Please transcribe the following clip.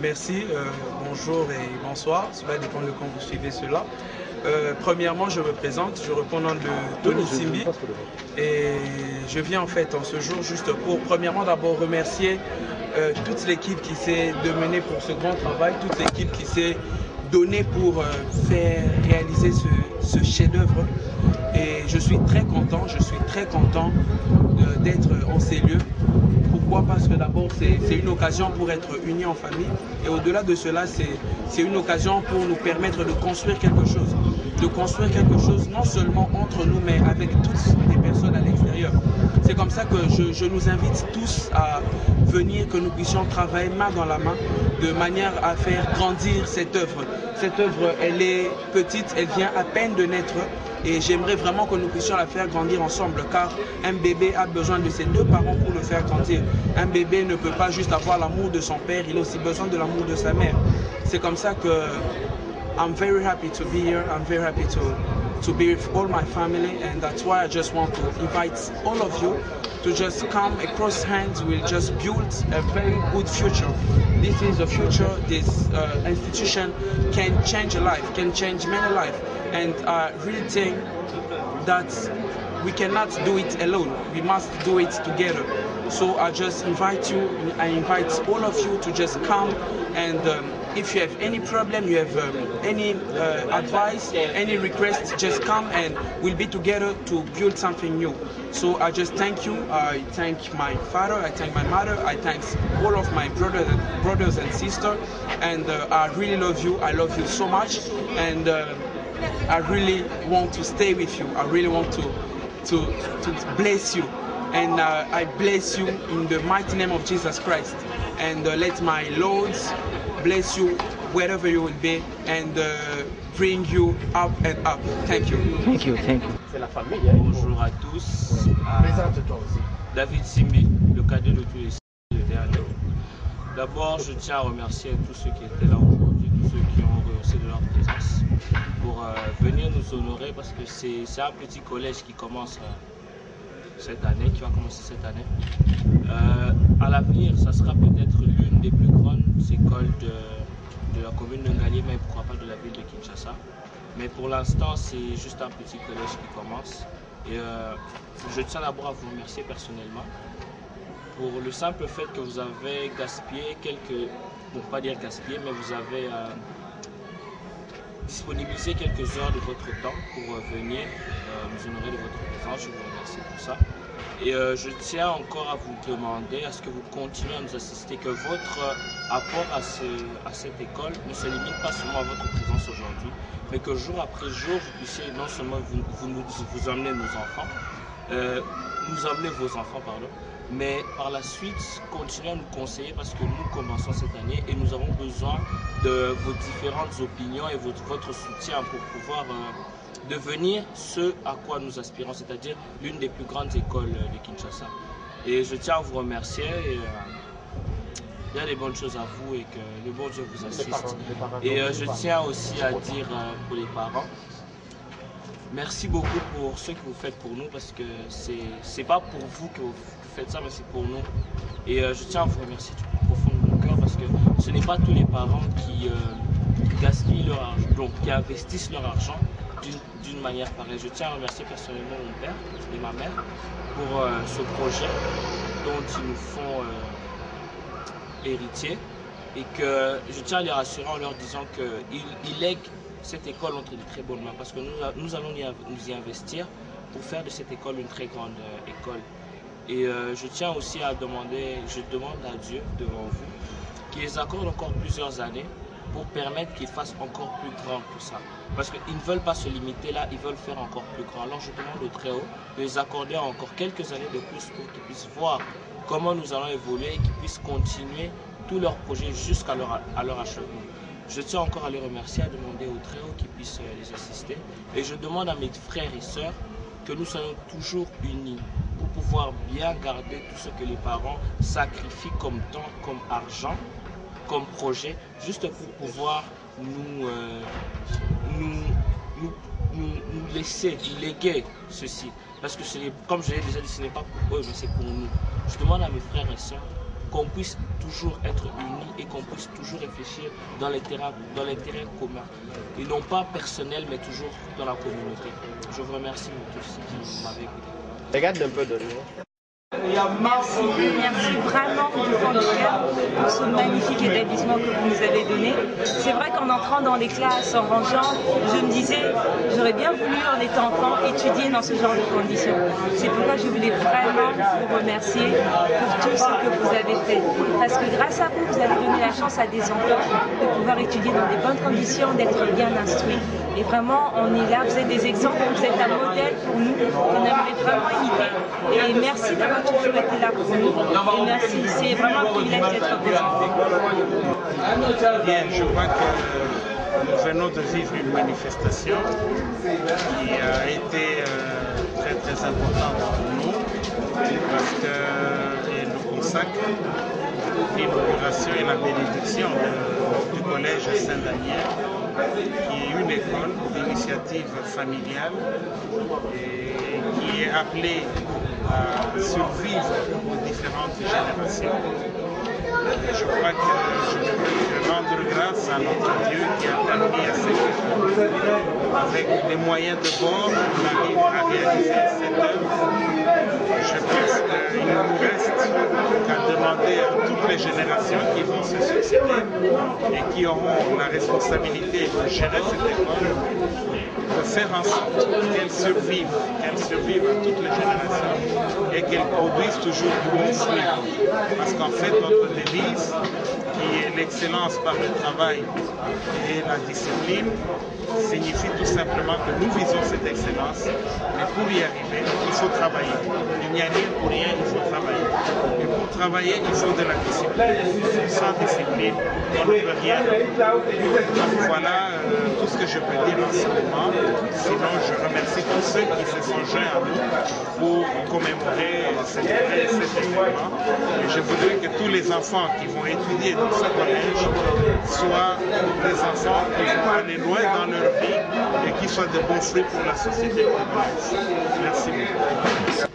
Merci, bonjour et bonsoir, cela dépend de quand vous suivez cela. Premièrement, je me présente, je réponds au nom de Tony Simbi et je viens en fait en ce jour juste pour premièrement d'abord remercier toute l'équipe qui s'est démenée pour ce grand travail, toute l'équipe qui s'est donnée pour faire réaliser ce chef-d'œuvre. Et je suis très content d'être en ces lieux. Pourquoi? Parce que d'abord c'est une occasion pour être unis en famille et au-delà de cela c'est une occasion pour nous permettre de construire quelque chose. De construire quelque chose non seulement entre nous mais avec toutes les personnes à l'extérieur. C'est comme ça que je nous invite tous à venir, que nous puissions travailler main dans la main de manière à faire grandir cette œuvre. Cette œuvre, elle est petite, elle vient à peine de naître et j'aimerais vraiment que nous puissions la faire grandir ensemble car un bébé a besoin de ses deux parents pour le faire grandir. Un bébé ne peut pas juste avoir l'amour de son père, il a aussi besoin de l'amour de sa mère. C'est comme ça que I'm very happy to be here. I'm very happy to be with all my family, and that's why I just want to invite all of you to just come across hands. We'll just build a very good future. This is a future. This institution can change a life, can change many lives, and I really think that we cannot do it alone. We must do it together. So I just invite you, I invite all of you to just come and if you have any problem, you have any advice, any request, just come and we'll be together to build something new. So I just thank you. I thank my father, I thank my mother, I thank all of my brothers and sisters, and I really love you. I love you so much, and I really want to stay with you. I really want to bless you, and I bless you in the mighty name of Jesus Christ, and let my Lord bless you wherever you will be and bring you up and up. Thank you. Thank you, thank you. C'est la famille. Bonjour à tous. Présente-toi aussi. David Simbi, le cadet de tous les le dernier. D'abord, je tiens à remercier tous ceux qui étaient là aujourd'hui, tous ceux qui ont rehaussé de leur présence pour venir nous honorer parce que c'est un petit collège qui commence cette année, qui va commencer cette année. À l'avenir, ça sera peut-être l'une des plus grandes écoles de la commune de Ngaliema, mais pourquoi pas de la ville de Kinshasa. Mais pour l'instant, c'est juste un petit collège qui commence. Et je tiens d'abord à vous remercier personnellement pour le simple fait que vous avez gaspillé quelques, bon pas dire gaspillé, mais vous avez disponibilisé quelques heures de votre temps pour venir nous honorer de votre présence. Je vous remercie pour ça. Et je tiens encore à vous demander à ce que vous continuez à nous assister, que votre apport à cette école ne se limite pas seulement à votre présence aujourd'hui, mais que jour après jour, vous puissiez non seulement vous emmener nos enfants, nous emmener vos enfants, pardon, mais par la suite, continuez à nous conseiller parce que nous commençons cette année et nous avons besoin de vos différentes opinions et votre soutien pour pouvoir devenir ce à quoi nous aspirons, c'est-à-dire l'une des plus grandes écoles de Kinshasa. Et je tiens à vous remercier et il y a des bonnes choses à vous et que le bon Dieu vous assiste. Et je tiens aussi à dire pour les parents, merci beaucoup pour ce que vous faites pour nous parce que c'est pas pour vous que vous faites ça, mais c'est pour nous. Et je tiens à vous remercier du plus profond de mon cœur parce que ce n'est pas tous les parents qui gaspillent leur argent, donc qui investissent leur argent d'une manière pareille. Je tiens à remercier personnellement mon père et ma mère pour ce projet dont ils nous font héritier et que je tiens à les rassurer en leur disant qu'ils lèguent cette école entre de très bonnes mains parce que nous allons nous y investir pour faire de cette école une très grande école. Et je tiens aussi à demander, je demande à Dieu devant vous qu'il les accorde encore plusieurs années pour permettre qu'ils fassent encore plus grand que ça. Parce qu'ils ne veulent pas se limiter là, ils veulent faire encore plus grand. Alors je demande au Très-Haut de les accorder encore quelques années de plus pour qu'ils puissent voir comment nous allons évoluer et qu'ils puissent continuer tous leurs projets jusqu'à leur achèvement. Je tiens encore à les remercier, à demander au Très-Haut qu'ils puissent les assister. Et je demande à mes frères et sœurs que nous soyons toujours unis pour pouvoir bien garder tout ce que les parents sacrifient comme temps, comme argent, comme projet, juste pour pouvoir nous laisser, nous léguer ceci. Parce que, comme je l'ai déjà dit, ce n'est pas pour eux, mais c'est pour nous. Je demande à mes frères et sœurs qu'on puisse toujours être unis et qu'on puisse toujours réfléchir dans l'intérêt commun. Et non pas personnel, mais toujours dans la communauté. Je vous remercie pour tous qui m'avaient écouté. Regarde un peu de nous. Merci vraiment du fond du cœur pour ce magnifique établissement que vous nous avez donné. C'est vrai qu'en entrant dans les classes, en rangeant, je me disais, j'aurais bien voulu, en étant enfant, étudier dans ce genre de conditions. C'est pourquoi je voulais vraiment vous remercier pour tout ce que vous avez fait. Parce que grâce à vous, vous avez donné la chance à des enfants de pouvoir étudier dans des bonnes conditions, d'être bien instruits. Et vraiment, on est là, vous êtes des exemples, vous êtes un modèle pour nous, on aimerait vraiment imiter. Et merci d'avoir toujours été là pour nous. Et merci, c'est vraiment un privilège d'être présent. Bien, je crois que nous venons de vivre une manifestation qui a été très très importante pour nous parce qu'elle nous consacre l'inauguration et la bénédiction du collège Saint-Daniel, qui est une école d'initiative familiale et qui est appelée à survivre aux différentes générations. Je crois que je peux rendre grâce à notre Dieu qui a permis à cette école, avec les moyens de bord, on arrive à réaliser cette œuvre. Je pense qu'il ne nous reste qu'à demander à toutes les générations qui vont se succéder et qui auront la responsabilité de gérer cette école, de faire en sorte qu'elle survive à toutes les générations et qu'elle produise toujours du bon fruit. Parce qu'en fait, notre devise, qui est l'excellence par le travail et la discipline, signifie tout simplement que nous visons cette excellence, mais pour y arriver, il faut travailler. Il n'y a rien pour rien, il faut travailler. Et pour travailler, il faut de la discipline. Sans discipline, on ne peut rien. Donc voilà tout ce que je peux dire en ce moment. Sinon, je remercie tous ceux qui se sont joints à nous pour commémorer cet événement. Et je voudrais que tous les enfants qui vont étudier dans ce collège soient des enfants qui vont aller loin dans leur vie et qui soient de bons fruits pour la société congolaise. Merci beaucoup.